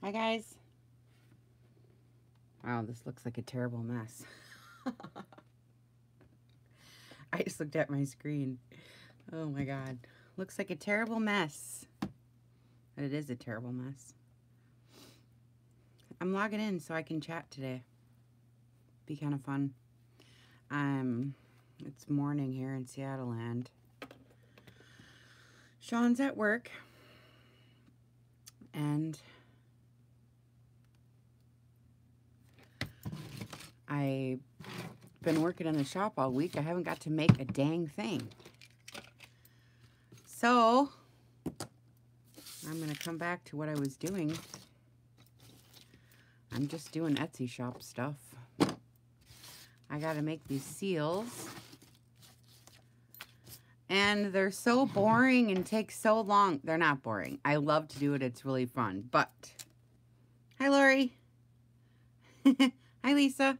Hi guys. Wow, this looks like a terrible mess. I just looked at my screen. Oh my god. Looks like a terrible mess. But it is a terrible mess. I'm logging in so I can chat today. Be kind of fun. It's morning here in Seattle land. Sean's at work. And I've been working in the shop all week. I haven't got to make a dang thing. So, I'm going to come back to what I was doing. I'm just doing Etsy shop stuff. I got to make these seals. And they're so boring and take so long. They're not boring. I love to do it. It's really fun. But, hi, Lori. Hi, Lisa.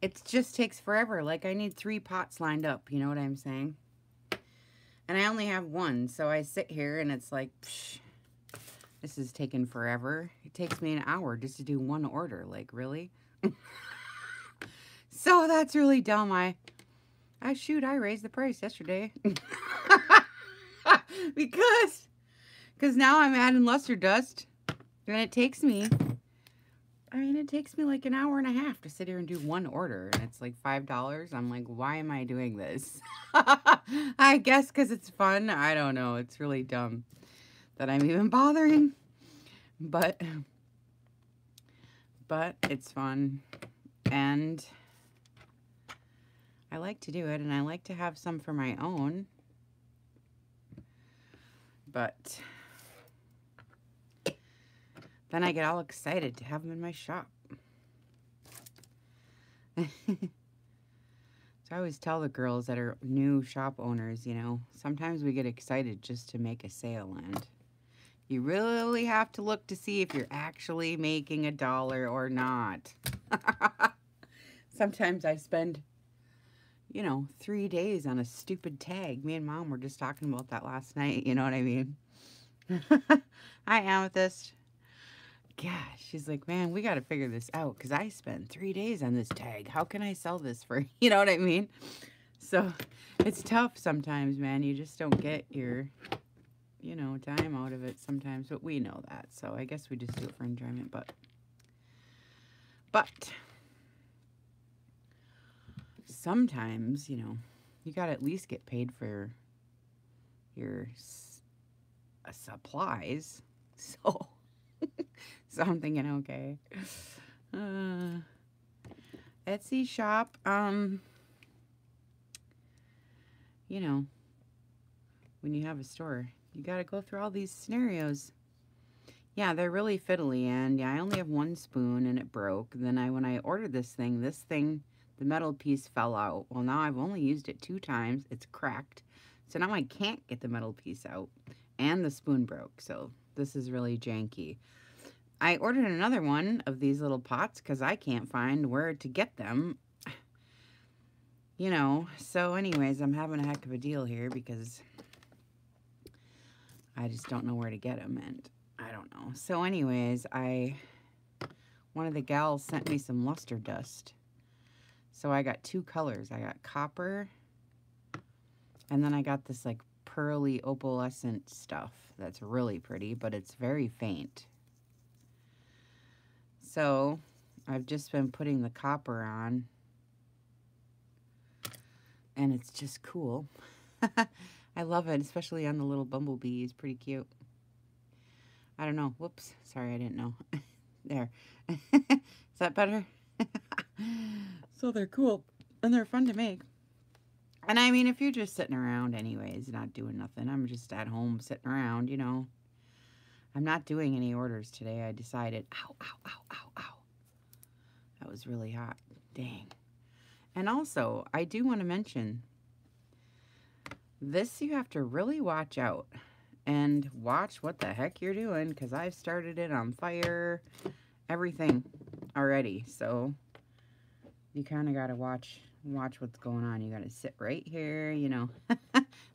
It just takes forever. Like, I need 3 pots lined up. You know what I'm saying? And I only have one. So I sit here and it's like, psh, this is taking forever. It takes me an hour just to do one order. Like, really? So that's really dumb. I raised the price yesterday. because now I'm adding luster dust. And it takes me like an hour and a half to sit here and do one order. And it's like $5. I'm like, why am I doing this? I guess because it's fun. I don't know. It's really dumb that I'm even bothering. But it's fun. And I like to do it. And I like to have some for my own. But then I get all excited to have them in my shop. So I always tell the girls that are new shop owners, you know, sometimes we get excited just to make a sale, and you really have to look to see if you're actually making $1 or not. Sometimes I spend, 3 days on a stupid tag. Me and Mom were just talking about that last night, you know what I mean? Hi, Amethyst. Gosh, she's like, man, we got to figure this out because I spent 3 days on this tag. How can I sell this for, you know what I mean? So it's tough sometimes, man. You just don't get your, time out of it sometimes, but we know that. So I guess we just do it for enjoyment, but sometimes, you got to at least get paid for your supplies. So I'm thinking, okay. Etsy shop, when you have a store, you got to go through all these scenarios. Yeah, they're really fiddly, and yeah, I only have one spoon and it broke. Then when I ordered this thing, the metal piece fell out. Well, now I've only used it 2 times. It's cracked. So now I can't get the metal piece out, and the spoon broke. So this is really janky. I ordered another one of these little pots because I can't find where to get them. So anyways, I'm having a heck of a deal here because I just don't know where to get them, and I don't know. So anyways, one of the gals sent me some luster dust. So I got 2 colors. I got copper, and then I got this like pearly opalescent stuff that's really pretty, but it's very faint. So I've just been putting the copper on, and it's just cool. I love it, especially on the little bumblebees. Pretty cute. I don't know. Whoops. Sorry, I didn't know. There. Is that better? So they're cool, and they're fun to make. And I mean, if you're just sitting around anyways, not doing nothing, I'm just at home sitting around, I'm not doing any orders today. I decided, ow, ow, ow, ow, ow. That was really hot. Dang. And also, I do want to mention, this you have to really watch out and watch what the heck you're doing, because I've started it on fire, everything already. So you kind of got to watch what's going on. You got to sit right here,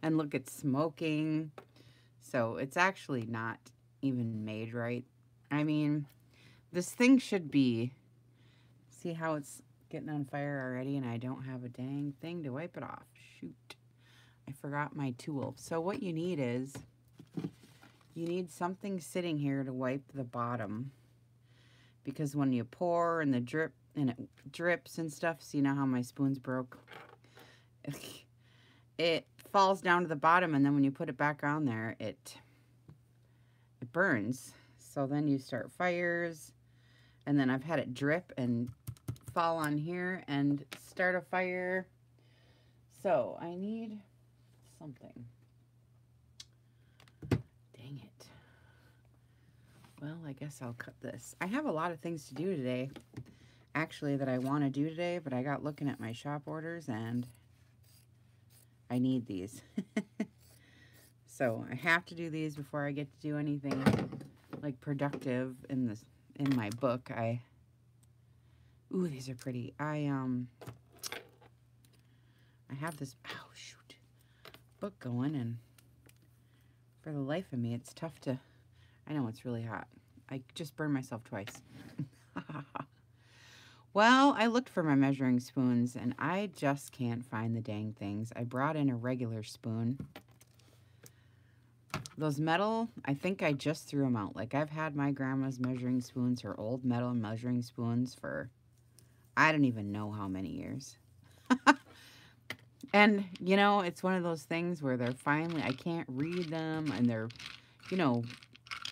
and look at smoking. So it's actually not even made right. I mean, this thing should be, see how it's getting on fire already and I don't have a dang thing to wipe it off. Shoot. I forgot my tool. So what you need is, you need something sitting here to wipe the bottom. Because when you pour and and it drips and stuff, see now how my spoon's broke? It falls down to the bottom, and then when you put it back on there, it burns. So then you start fires, and then I've had it drip and fall on here and start a fire. So I need something. Dang it. Well, I guess I'll cut this. I have a lot of things to do today, actually, that I want to do today, but I got looking at my shop orders and I need these. So I have to do these before I get to do anything like productive in my book. Ooh, these are pretty. I have this, oh shoot, book going, and for the life of me, it's tough to, I know it's really hot. I just burned myself twice. Well, I looked for my measuring spoons, and I just can't find the dang things. I brought in a regular spoon. Those metal, I think I just threw them out. Like, I've had my grandma's measuring spoons, her old metal measuring spoons for, I don't even know how many years. And, you know, it's one of those things where they're finally, I can't read them, and they're, you know,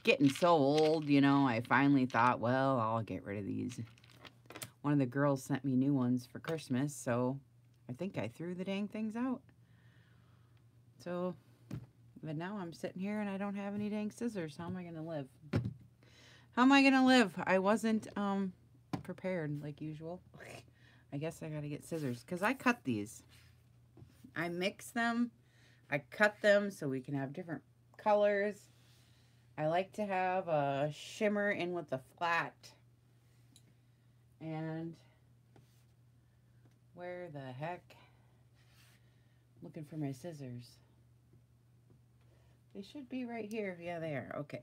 getting so old, you know. I finally thought, well, I'll get rid of these. One of the girls sent me new ones for Christmas, so I think I threw the dang things out. So, but now I'm sitting here and I don't have any dang scissors. How am I going to live? How am I going to live? I wasn't prepared like usual. I guess I got to get scissors because I cut these. I mix them. I cut them so we can have different colors. I like to have a shimmer in with the flat. And where the heck? I'm looking for my scissors. They should be right here. Yeah, they are. Okay.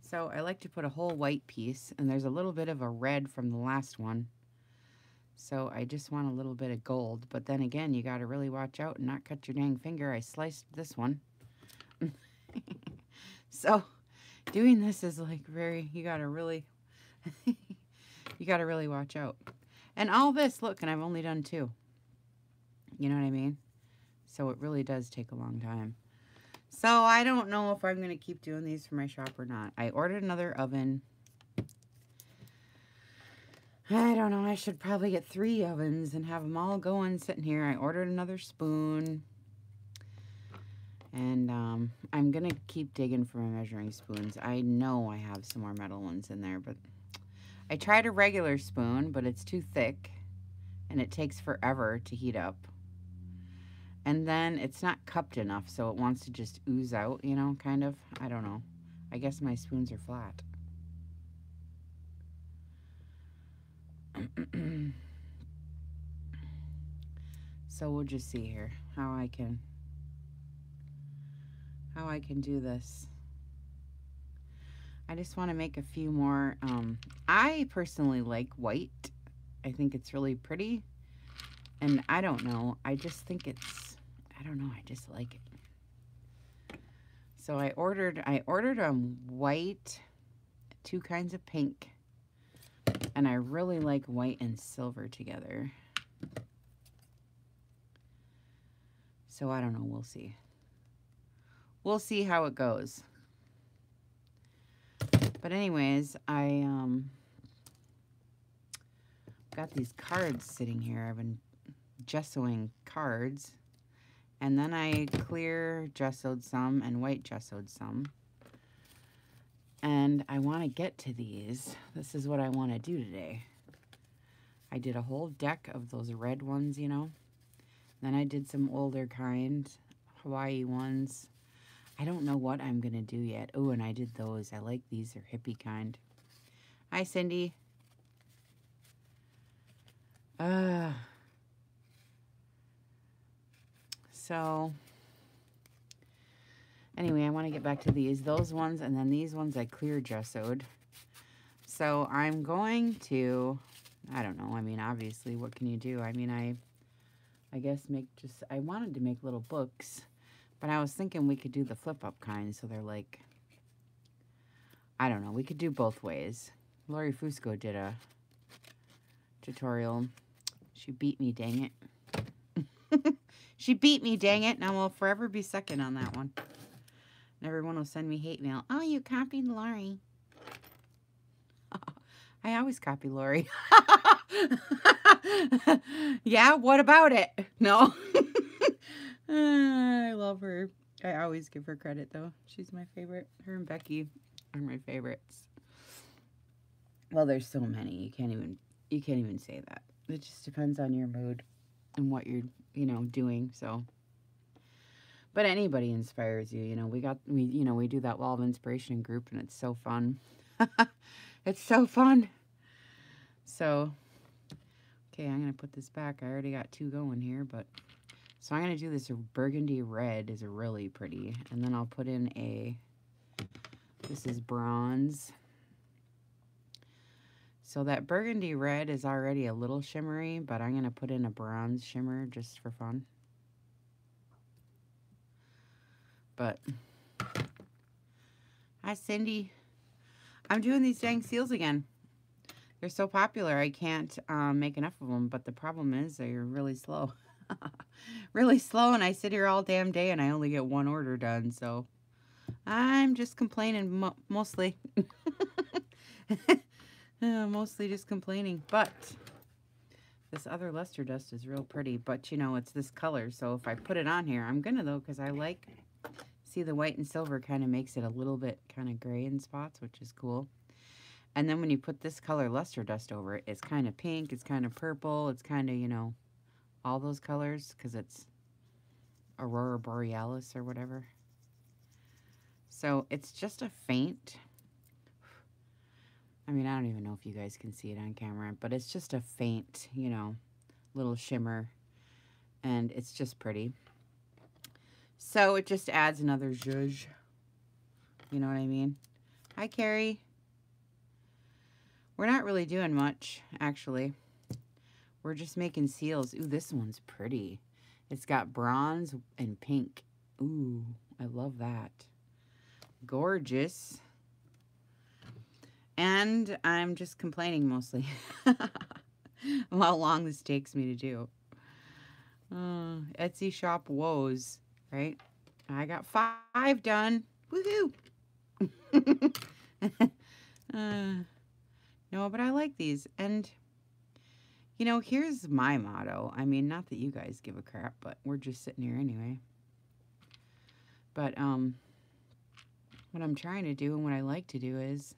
So I like to put a whole white piece, and there's a little bit of a red from the last one. So I just want a little bit of gold. But then again, you got to really watch out and not cut your dang finger. I sliced this one. So doing this is like you got to really, you got to really watch out. And all this, look, and I've only done 2. You know what I mean? So it really does take a long time. So I don't know if I'm going to keep doing these for my shop or not. I ordered another oven. I don't know. I should probably get 3 ovens and have them all going sitting here. I ordered another spoon. And I'm going to keep digging for my measuring spoons. I know I have some more metal ones in there, but I tried a regular spoon, but it's too thick. And it takes forever to heat up. And then it's not cupped enough, so it wants to just ooze out, you know, kind of. I don't know. I guess my spoons are flat. So we'll just see here how I can do this. I just want to make a few more. I personally like white. I think it's really pretty. And I don't know. I just think it's, I don't know. I just like it. So I ordered white, 2 kinds of pink. And I really like white and silver together. So I don't know. We'll see. We'll see how it goes. But anyways, I got these cards sitting here. I've been gessoing cards. And then I clear gessoed some and white gessoed some. And I want to get to these. This is what I want to do today. I did a whole deck of those red ones, you know. Then I did some older kind, Hawaii ones. I don't know what I'm going to do yet. Oh, and I did those. I like these. They're hippie kind. Hi, Cindy. So, Anyway, I want to get back to these. Those ones, and then these ones I clear gessoed. So I'm going to, I don't know, I mean, obviously, what can you do? I mean, I guess I wanted to make little books, but I was thinking we could do the flip-up kind, so they're like, I don't know, we could do both ways. Lori Fusco did a tutorial. She beat me, dang it. She beat me, dang it, and I will forever be second on that one. And everyone will send me hate mail. Oh, you copied Lori. I always copy Lori. Yeah, what about it? No. I love her. I always give her credit, though. She's my favorite. Her and Becky are my favorites. Well, there's so many. You can't even say that. It just depends on your mood and what you're, doing. So, but anybody inspires you. We do that Wall of Inspiration group, and it's so fun. It's so fun. So, okay, I'm going to put this back. I already got 2 going here, but so I'm going to do this burgundy red is really pretty. And then I'll put in this is bronze. So that burgundy red is already a little shimmery, but I'm going to put in a bronze shimmer just for fun. But, hi, Cindy. I'm doing these dang seals again. They're so popular, I can't make enough of them, but the problem is they're really slow. Really slow, and I sit here all damn day, and I only get 1 order done, so I'm just complaining mostly. Mostly just complaining, but this other luster dust is real pretty, but it's this color, so if I put it on here, I'm gonna though, because I see the white and silver kind of makes it a little bit kind of gray in spots, which is cool. And then when you put this color luster dust over it, it's kind of pink, it's kind of purple, it's kind of, all those colors, because it's Aurora Borealis or whatever. So it's just a faint, I mean, I don't even know if you guys can see it on camera, but it's just a faint, little shimmer, and it's just pretty. So it just adds another zhuzh. You know what I mean? Hi, Carrie. We're not really doing much, actually. We're just making seals. Ooh, this one's pretty. It's got bronze and pink. Ooh, I love that. Gorgeous. And I'm just complaining mostly how long this takes me to do. Etsy shop woes, right? I got 5 done. Woohoo! No, but I like these. And, here's my motto. I mean, not that you guys give a crap, but we're just sitting here anyway. But, what I'm trying to do and what I like to do is,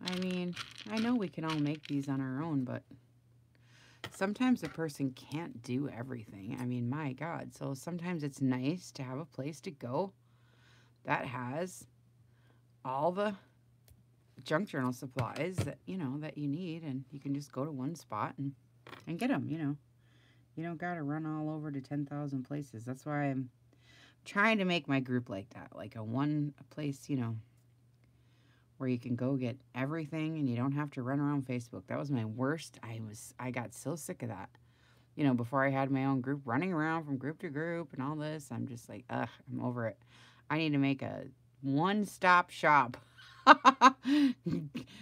I mean, I know we can all make these on our own, but sometimes a person can't do everything. I mean, my God. So sometimes it's nice to have a place to go that has all the junk journal supplies that, that you need, and you can just go to one spot and get them, You don't got to run all over to 10,000 places. That's why I'm trying to make my group like that, like a one place, where you can go get everything and you don't have to run around Facebook. That was my worst. I got so sick of that. Before I had my own group, running around from group to group and all this, I'm just like, ugh, I'm over it. I need to make a one-stop shop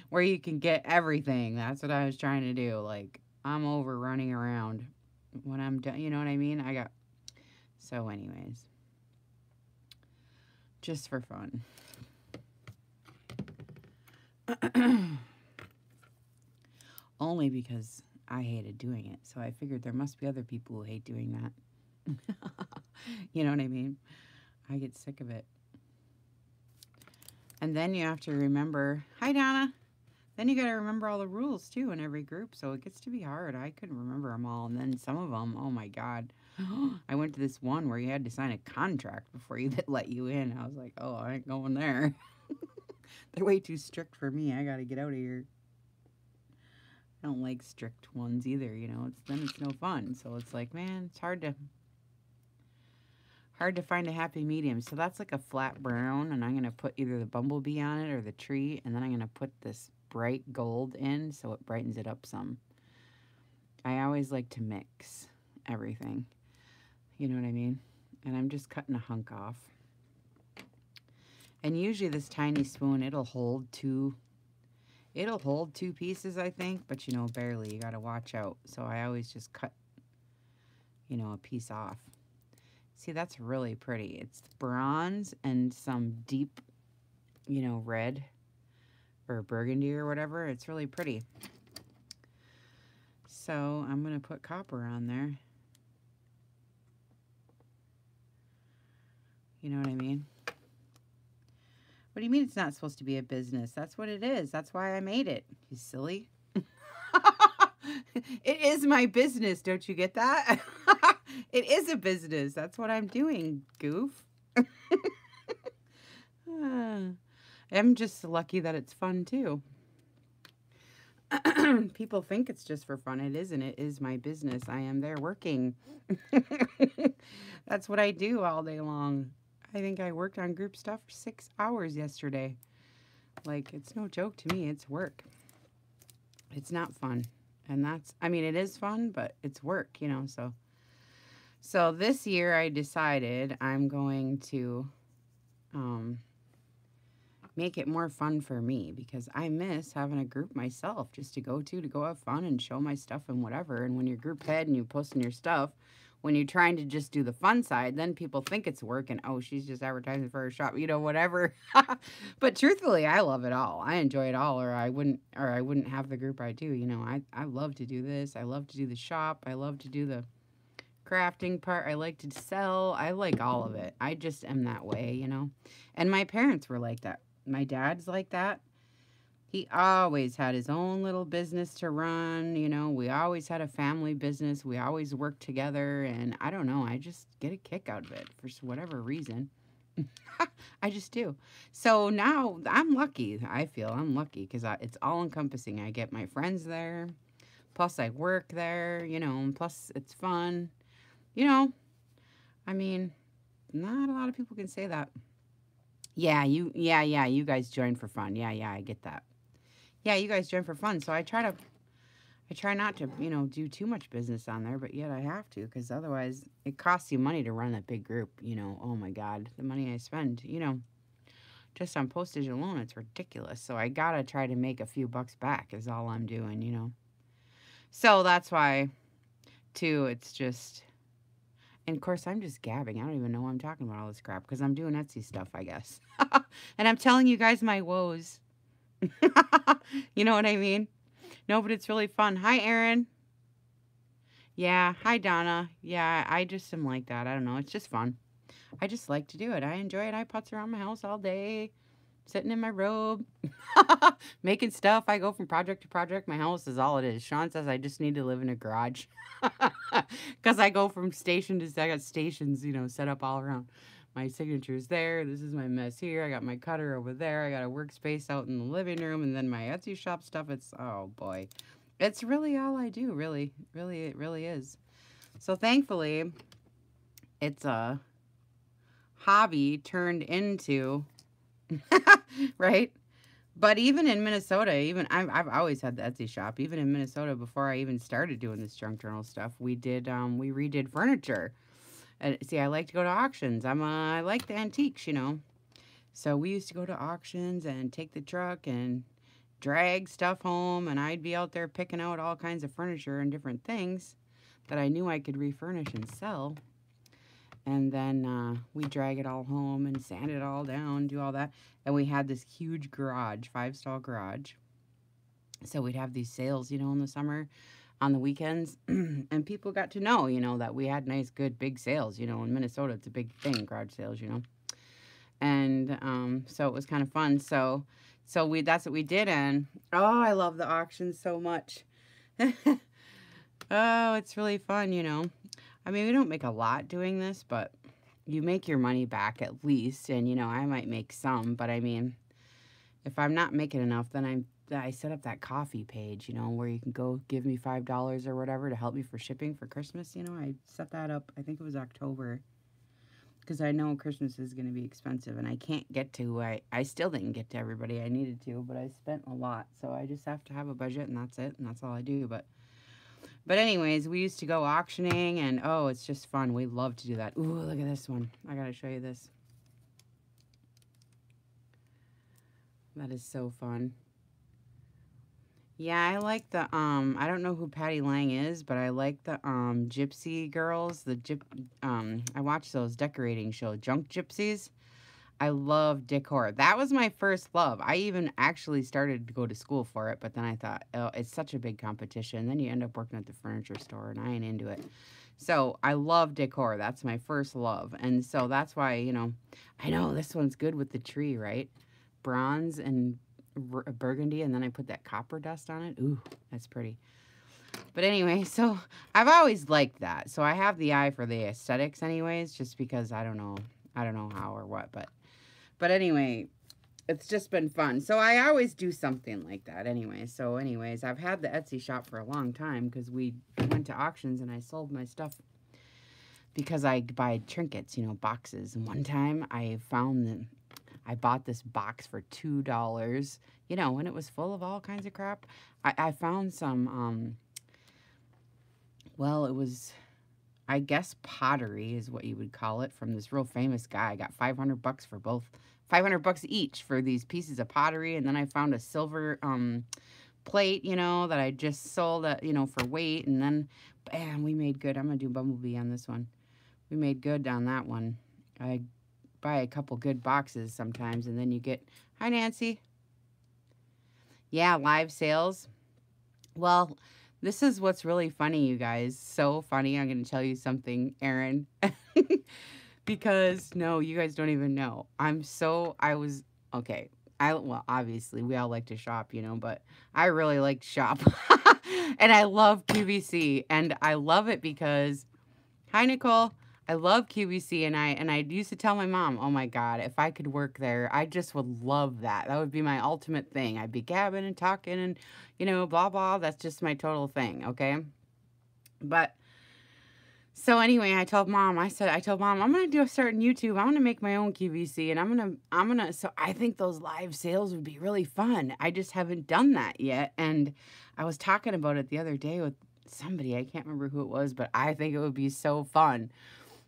where you can get everything. That's what I was trying to do. Like, I'm over running around when I'm done. You know what I mean? So anyways, just for fun. Only because I hated doing it. So I figured there must be other people who hate doing that. You know what I mean? I get sick of it. And then you have to remember, hi Donna. Then you got to remember all the rules too in every group. So it gets to be hard. I couldn't remember them all. And then some of them, oh my God. I went to this one where you had to sign a contract before you let you in. I was like, oh, I ain't going there. They're way too strict for me. I got to get out of here. I don't like strict ones either, then it's no fun. So it's like, man, it's hard Hard to find a happy medium. So that's like a flat brown, and I'm going to put either the bumblebee on it or the tree, and then I'm going to put this bright gold in so it brightens it up some. I always like to mix everything. You know what I mean? And I'm just cutting a hunk off. And usually this tiny spoon, it'll hold two pieces, I think, but you know, barely. You got to watch out. So I always just cut, you know, a piece off. See, that's really pretty. It's bronze and some deep, you know, red or burgundy or whatever. It's really pretty. So I'm going to put copper on there. You know what I mean? What do you mean it's not supposed to be a business? That's what it is. That's why I made it. You silly. It is my business. Don't you get that? It is a business. That's what I'm doing, goof. I'm just lucky that it's fun, too. People think it's just for fun. It isn't. It is my business. I am there working. That's what I do all day long. I think I worked on group stuff for 6 hours yesterday. Like, it's no joke to me. It's work. It's not fun. And that's, I mean, it is fun, but it's work, you know, so this year I decided I'm going to make it more fun for me, because I miss having a group myself just to go have fun and show my stuff and whatever. And when you're group head and you're posting your stuff, when you're trying to just do the fun side, then people think it's work and, oh, she's just advertising for her shop, you know, whatever. But truthfully, I love it all. I enjoy it all, or I wouldn't have the group I do. You know, I love to do this. I love to do the shop. I love to do the crafting part. I like to sell. I like all of it. I just am that way, you know. And my parents were like that. My dad's like that. He always had his own little business to run, you know. We always had a family business. We always worked together, and I don't know, I just get a kick out of it for whatever reason. I just do. So now I'm lucky. I feel I'm lucky because it's all encompassing. I get my friends there, plus I work there, you know, and plus it's fun. You know, I mean, not a lot of people can say that. Yeah, you guys join for fun. Yeah, I get that. Yeah, you guys join for fun. So I try not to, you know, do too much business on there, but yet I have to, because otherwise it costs you money to run that big group, you know. Oh my God, the money I spend, you know, just on postage alone, it's ridiculous. So I gotta try to make a few bucks back is all I'm doing, you know. So that's why, too, it's just, and of course I'm just gabbing. I don't even know why I'm talking about all this crap, because I'm doing Etsy stuff, I guess. And I'm telling you guys my woes. You know what I mean? No, but it's really fun. Hi, Erin. Yeah. Hi, Donna. Yeah, I just am like that. I don't know. It's just fun. I just like to do it. I enjoy it. I putz around my house all day, sitting in my robe, making stuff. I go from project to project. My house is all it is. Sean says I just need to live in a garage because I go from station to, I got stations, you know, set up all around. My signature's there. This is my mess here. I got my cutter over there. I got a workspace out in the living room, and then my Etsy shop stuff. It's, oh boy, it's really all I do. Really, it really is. So thankfully, it's a hobby turned into, right? But even in Minnesota, even I've always had the Etsy shop. Even in Minnesota, before I even started doing this junk journal stuff, we redid furniture. And see, I like to go to auctions. I like the antiques, you know. So we used to go to auctions and take the truck and drag stuff home, and I'd be out there picking out all kinds of furniture and different things that I knew I could refurnish and sell. And then we drag it all home and sand it all down, do all that. And we had this huge garage, 5-stall garage. So we'd have these sales, you know, in the summer, on the weekends, and people got to know, you know, that we had nice, good, big sales. You know, in Minnesota, it's a big thing, garage sales, you know. And so it was kind of fun. So that's what we did. And oh, I love the auctions so much. Oh, it's really fun, you know. I mean, we don't make a lot doing this, but you make your money back at least. And, you know, I might make some, but I mean, if I'm not making enough, then I set up that coffee page, you know, where you can go give me $5 or whatever to help me for shipping for Christmas. You know, I set that up, I think it was October. because I know Christmas is going to be expensive, and I can't get to, I still didn't get to everybody I needed to, but I spent a lot, so I just have to have a budget, and that's it, and that's all I do. But anyways, we used to go auctioning, and oh, it's just fun. We love to do that. Ooh, look at this one. I gotta show you this. That is so fun. Yeah, I like the, I don't know who Patty Lang is, but I like the, Gypsy Girls, I watch those decorating shows, Junk Gypsies. I love decor. That was my first love. I even actually started to go to school for it, but then I thought, oh, it's such a big competition. Then you end up working at the furniture store, and I ain't into it. So I love decor. That's my first love. And so that's why, you know, I know this one's good with the tree, right? Bronze and burgundy, and then I put that copper dust on it. Ooh, that's pretty. But anyway, so I've always liked that. So I have the eye for the aesthetics anyways, just because I don't know how or what, but anyway, it's just been fun. So I always do something like that anyway. So anyways, I've had the Etsy shop for a long time because we went to auctions and I sold my stuff because I buy trinkets, you know, boxes. And one time I found them. I bought this box for $2, you know, and it was full of all kinds of crap. I found some, well, it was, I guess pottery is what you would call it, from this real famous guy. I got $500 for both, $500 each for these pieces of pottery. And then I found a silver plate, you know, that I just sold, you know, for weight. And then, bam, we made good. I'm going to do Bumblebee on this one. We made good on that one. I buy a couple good boxes sometimes, and then you get, hi, Nancy. Yeah, live sales. Well, this is what's really funny, you guys. So funny. I'm going to tell you something, Erin. Because, no, you guys don't even know. Okay. Well, obviously, we all like to shop, you know, but I really like to shop. And I love QVC. And I love it because, hi, Nicole. I love QVC, and I used to tell my mom, oh my God, if I could work there, I just would love that. That would be my ultimate thing. I'd be gabbing and talking and, you know, blah, blah. That's just my total thing, okay? But, so anyway, I told mom, I'm going to start on YouTube. I'm going to make my own QVC, and so I think those live sales would be really fun. I just haven't done that yet. And I was talking about it the other day with somebody, I can't remember who it was, but I think it would be so fun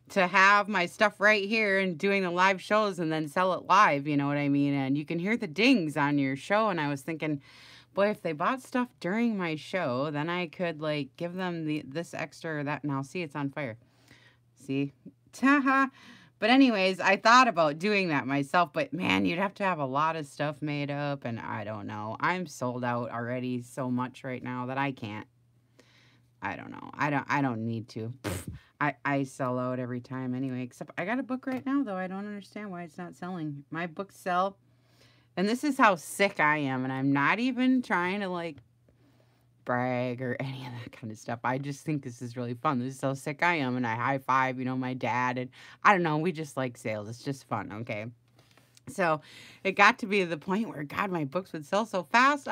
to have my stuff right here and doing the live shows and then sell it live, you know what I mean? And you can hear the dings on your show. And I was thinking, boy, if they bought stuff during my show, then I could like give them this extra or that. Now, see, it's on fire. See? Ta-ha. But anyways, I thought about doing that myself, but man, you'd have to have a lot of stuff made up, and I don't know. I'm sold out already so much right now that I can't. I don't know. I don't need to. I sell out every time anyway, except I got a book right now, though. I don't understand why it's not selling. My books sell, and this is how sick I am, and I'm not even trying to, like, brag or any of that kind of stuff. I just think this is really fun. This is how sick I am, and I high-five, you know, my dad, and I don't know, we just like sales. It's just fun, okay? So it got to be the point where, God, my books would sell so fast.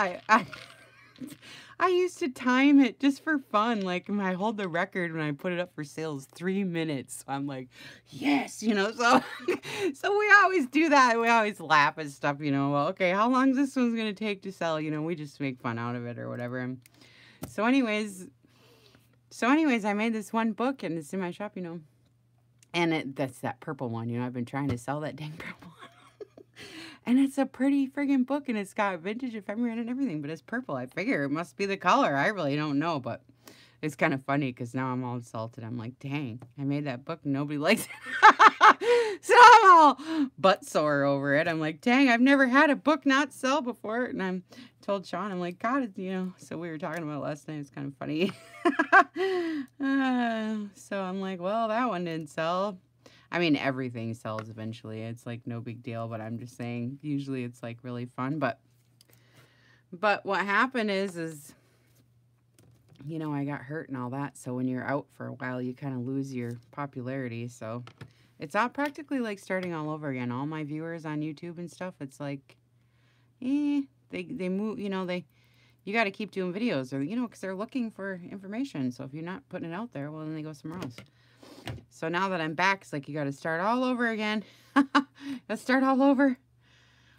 I used to time it just for fun. Like, I hold the record when I put it up for sales 3 minutes. So I'm like, yes, you know, so so we always do that. We always laugh at stuff, you know. Well, okay, how long is this one's going to take to sell? You know, we just make fun out of it or whatever. And so anyways, I made this one book, and it's in my shop, you know. And that's that purple one, you know. I've been trying to sell that dang purple one. And it's a pretty friggin' book, and it's got vintage ephemera and everything, but it's purple. I figure it must be the color. I really don't know, but it's kind of funny because now I'm all insulted. I'm like, dang, I made that book and nobody likes it. So I'm all butt sore over it. I'm like, dang, I've never had a book not sell before. And I told Sean, I'm like, God, you know, so we were talking about it last night. It's kind of funny. So I'm like, well, that one didn't sell. I mean, everything sells eventually. It's like no big deal, but I'm just saying, usually it's like really fun. But what happened is, you know, I got hurt and all that. So when you're out for a while, you kind of lose your popularity. So it's all practically like starting all over again. All my viewers on YouTube and stuff, it's like, they move, you know, you got to keep doing videos, or, you know, because they're looking for information. So if you're not putting it out there, well, then they go somewhere else. So now that I'm back, it's like you got to start all over again. Let's start all over.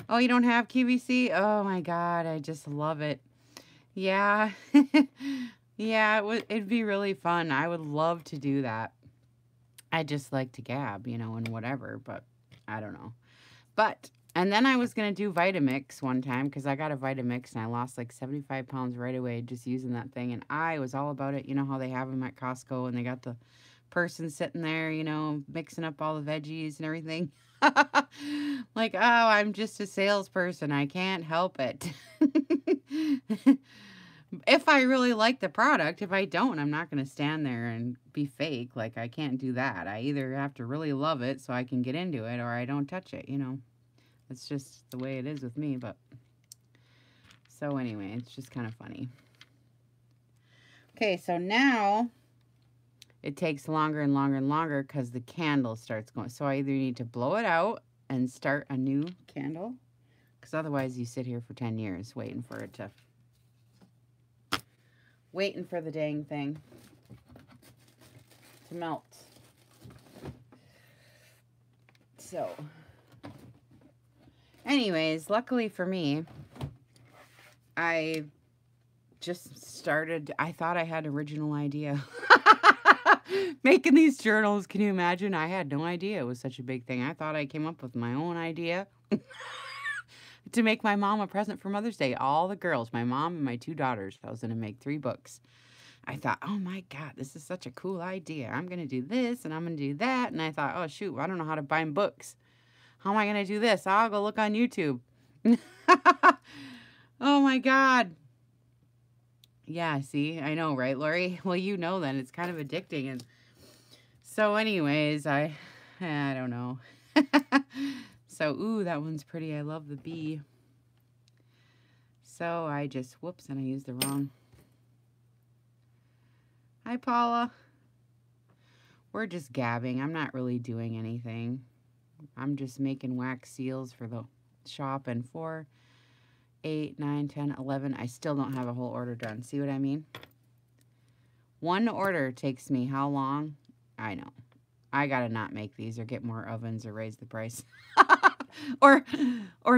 Oh, you don't have QVC? Oh my God, I just love it. Yeah. Yeah, it'd be really fun. I would love to do that. I just like to gab, you know, and whatever, but I don't know. But, and then I was going to do Vitamix one time because I got a Vitamix and I lost like 75 pounds right away just using that thing. And I was all about it. You know how they have them at Costco and they got the person sitting there, you know, mixing up all the veggies and everything. Like, oh, I'm just a salesperson. I can't help it. If I really like the product. If I don't, I'm not going to stand there and be fake. Like, I can't do that. I either have to really love it so I can get into it, or I don't touch it, you know. It's just the way it is with me, but... So anyway, it's just kind of funny. Okay, so now it takes longer and longer and longer because the candle starts going. So I either need to blow it out and start a new candle, because otherwise you sit here for 10 years waiting for it to... Waiting for the dang thing to melt. So, anyways, luckily for me, I just started, I thought I had an original idea. Making these journals, can you imagine? I had no idea it was such a big thing. I thought I came up with my own idea to make my mom a present for Mother's Day. All the girls, my mom and my 2 daughters, I was going to make 3 books. I thought, oh my God, this is such a cool idea. I'm going to do this and I'm going to do that. And I thought, oh shoot, I don't know how to bind books. How am I going to do this? I'll go look on YouTube. Oh my God. Yeah, see, I know, right, Lori? Well, you know then. It's kind of addicting. And so anyways, I don't know. So, ooh, that one's pretty. I love the bee. So I just, whoops, and I used the wrong. Hi, Paula. We're just gabbing. I'm not really doing anything. I'm just making wax seals for the shop. And 4, 8, 9, 10, 11. I still don't have a whole order done. See what I mean? One order takes me how long? I know. I gotta not make these or get more ovens or raise the price. or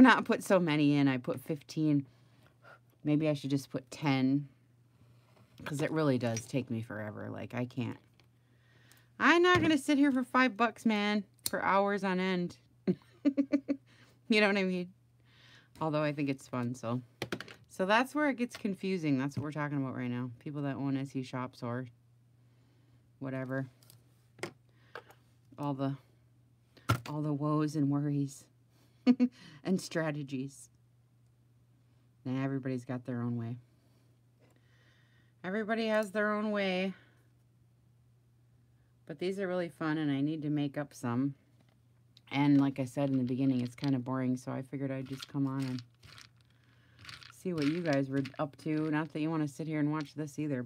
not put so many in. I put 15. Maybe I should just put 10. Because it really does take me forever. Like, I can't. I'm not going to sit here for $5, man. For hours on end. You know what I mean? Although I think it's fun, so. So that's where it gets confusing. That's what we're talking about right now. People that own SE shops or whatever. All the woes and worries. And strategies. And everybody's got their own way. Everybody has their own way. But these are really fun, and I need to make up some. And like I said in the beginning, it's kind of boring, so I figured I'd just come on and see what you guys were up to. Not that you want to sit here and watch this either,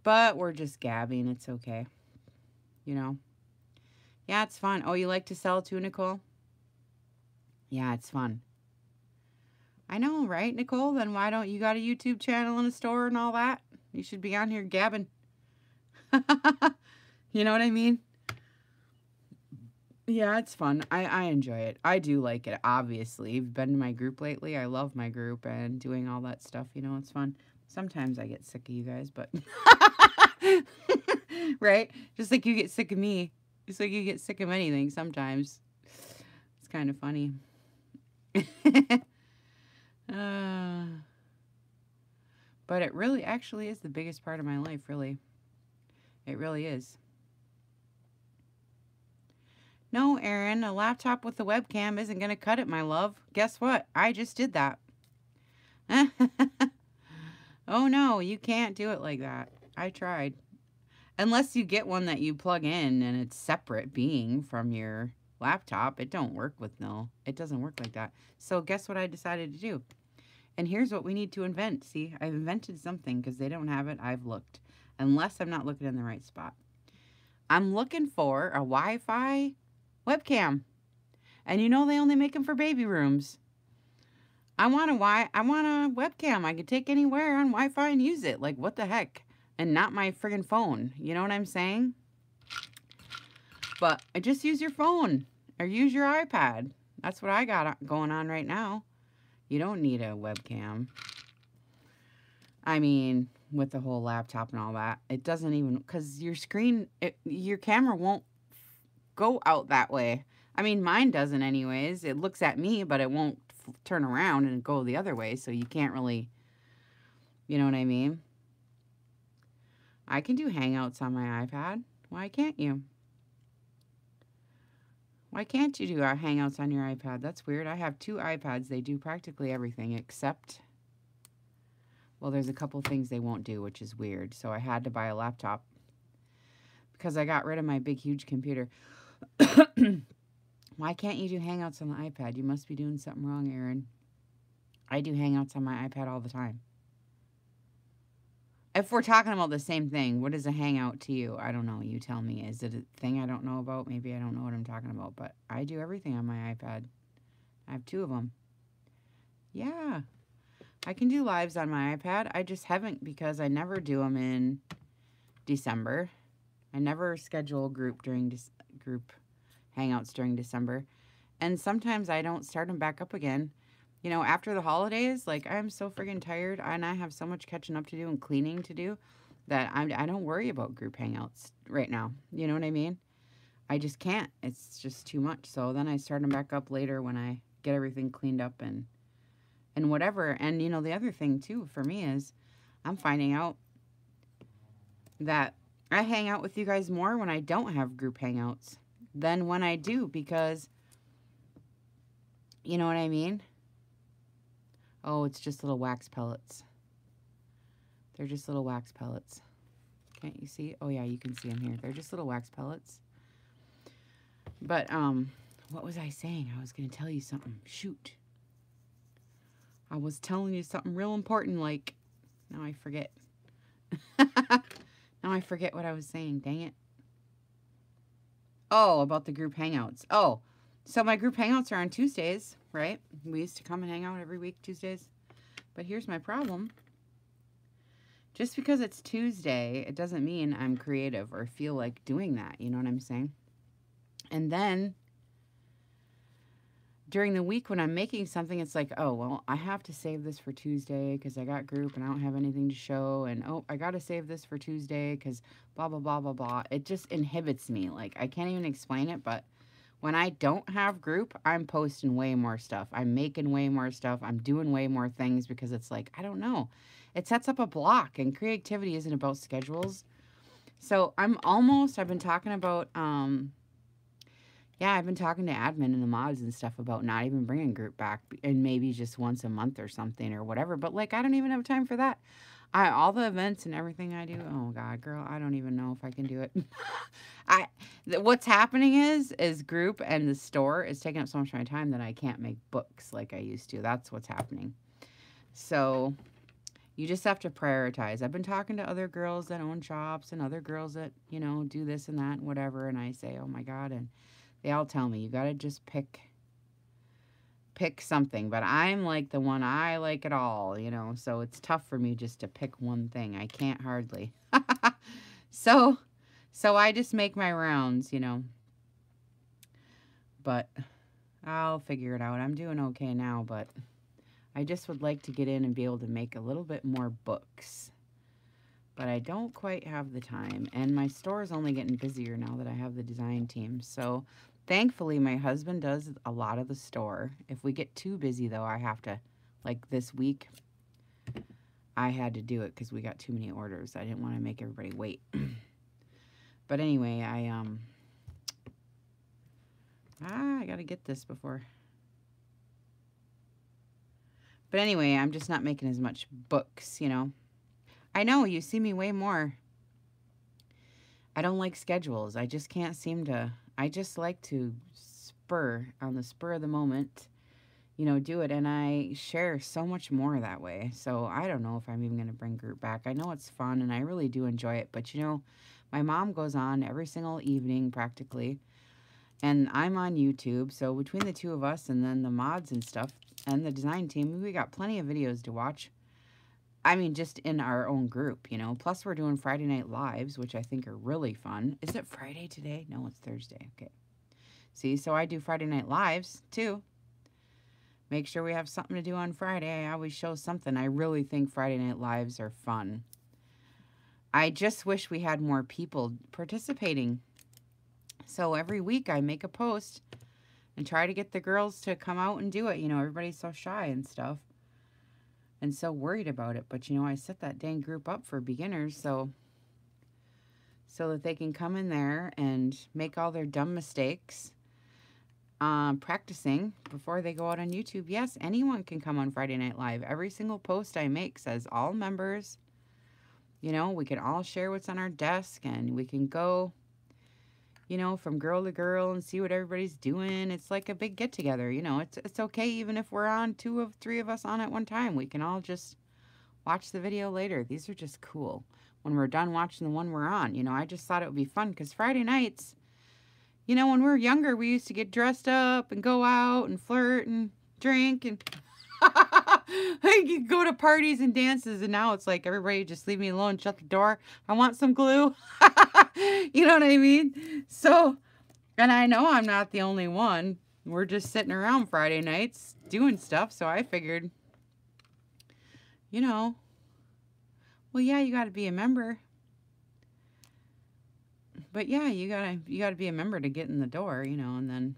but we're just gabbing. It's okay. You know? Yeah, it's fun. Oh, you like to sell too, Nicole? Yeah, it's fun. I know, right, Nicole? Then why don't you got a YouTube channel and a store and all that? You should be on here gabbing. You know what I mean? Yeah, it's fun. I enjoy it. I do like it, obviously. You've been to my group lately. I love my group and doing all that stuff. You know, it's fun. Sometimes I get sick of you guys, but... Right? Just like you get sick of me. Just like you get sick of anything sometimes. It's kind of funny. But it really actually is the biggest part of my life, really. It really is. No, Erin, a laptop with a webcam isn't going to cut it, my love. Guess what? I just did that. Oh, no, you can't do it like that. I tried. Unless you get one that you plug in and it's separate being from your laptop, it don't work with no. It doesn't work like that. So guess what I decided to do? And here's what we need to invent. See, I've invented something because they don't have it. I've looked. Unless I'm not looking in the right spot. I'm looking for a Wi-Fi webcam. And you know they only make them for baby rooms. I want a webcam I can take anywhere on Wi-Fi and use it. Like, what the heck? and not my friggin' phone. You know what I'm saying? But just use your phone or use your iPad. That's what I got going on right now. You don't need a webcam. I mean, with the whole laptop and all that, it doesn't even, because your screen, your camera won't go out that way. I mean, mine doesn't anyways. It looks at me, but it won't turn around and go the other way, so you can't really, you know what I mean? I can do Hangouts on my iPad. Why can't you? Why can't you do Hangouts on your iPad? That's weird. I have 2 iPads. They do practically everything except, well, there's a couple things they won't do, which is weird. So I had to buy a laptop because I got rid of my big, huge computer. Why can't you do Hangouts on the iPad? You must be doing something wrong, Erin. I do Hangouts on my iPad all the time. If we're talking about the same thing, what is a Hangout to you? I don't know. You tell me. Is it a thing I don't know about? Maybe I don't know what I'm talking about, but I do everything on my iPad. I have 2 of them. Yeah. I can do lives on my iPad. I just haven't because I never do them in December. I never schedule group Hangouts during December. And sometimes I don't start them back up again. You know, after the holidays, like, I'm so friggin' tired, and I have so much catching up to do and cleaning to do that I don't worry about group Hangouts right now. You know what I mean? I just can't. It's just too much. So then I start them back up later when I get everything cleaned up and whatever. And, you know, the other thing, too, for me is I'm finding out that I hang out with you guys more when I don't have group Hangouts than when I do because, you know what I mean? Oh, it's just little wax pellets. They're just little wax pellets. Can't you see? Oh, yeah, you can see them here. They're just little wax pellets. But, what was I saying? I was going to tell you something. Shoot. I was telling you something real important, like, now I forget. Now I forget what I was saying. Dang it. Oh, about the group Hangouts. Oh, so my group Hangouts are on Tuesdays, right? We used to come and hang out every week, Tuesdays. But here's my problem. Just because it's Tuesday, it doesn't mean I'm creative or feel like doing that. You know what I'm saying? And then during the week when I'm making something, it's like, oh, well, I have to save this for Tuesday because I got group and I don't have anything to show. And, oh, I got to save this for Tuesday because blah, blah, blah, blah, blah. It just inhibits me. Like, I can't even explain it, but when I don't have group, I'm posting way more stuff. I'm making way more stuff. I'm doing way more things because it's like, I don't know. It sets up a block, and creativity isn't about schedules. So I've been talking about, yeah, I've been talking to admin and the mods and stuff about not even bringing group back and maybe just once a month or something or whatever. But, like, I don't even have time for that. All the events and everything I do, oh, God, girl, I don't even know if I can do it. What's happening is group and the store is taking up so much of my time that I can't make books like I used to. That's what's happening. So you just have to prioritize. I've been talking to other girls that own shops and other girls that, you know, do this and that and whatever. And I say, oh, my God, and they all tell me, you got to just pick something. But I'm like the one, I like it all, you know. So it's tough for me just to pick one thing. I can't hardly. So I just make my rounds, you know. But I'll figure it out. I'm doing okay now, but I just would like to get in and be able to make a little bit more books. But I don't quite have the time. And my store is only getting busier now that I have the design team. So thankfully, my husband does a lot of the store. If we get too busy, though, I have to, like this week, I had to do it because we got too many orders. I didn't want to make everybody wait. But anyway, I got to get this before. But anyway, I'm just not making as much books, you know. I know, you see me way more. I don't like schedules. I just can't seem to, I just like to on the spur of the moment, you know, do it. And I share so much more that way. So I don't know if I'm even going to bring group back. I know it's fun and I really do enjoy it. But, you know, my mom goes on every single evening practically. And I'm on YouTube. So between the two of us and then the mods and stuff and the design team, we got plenty of videos to watch. I mean, just in our own group, you know. Plus, we're doing Friday Night Lives, which I think are really fun. Is it Friday today? No, it's Thursday. Okay. See, so I do Friday Night Lives, too. Make sure we have something to do on Friday. I always show something. I really think Friday Night Lives are fun. I just wish we had more people participating. So every week I make a post and try to get the girls to come out and do it. You know, everybody's so shy and stuff and so worried about it. But, you know, I set that dang group up for beginners so that they can come in there and make all their dumb mistakes practicing before they go out on YouTube. Yes, anyone can come on Friday Night Live. Every single post I make says all members. You know, we can all share what's on our desk and we can go, you know, from girl to girl and see what everybody's doing. It's like a big get together, you know. It's okay even if we're on 2 of 3 of us on at one time. We can all just watch the video later. These are just cool. When we're done watching the one we're on, you know, I just thought it would be fun because Friday nights, you know, when we were younger, we used to get dressed up and go out and flirt and drink and you go to parties and dances, and now it's like, everybody just leave me alone, shut the door. I want some glue. You know what I mean? So, and I know I'm not the only one. We're just sitting around Friday nights doing stuff, so I figured, you know, well, yeah, you got to be a member. But yeah, you gotta be a member to get in the door, you know, and then,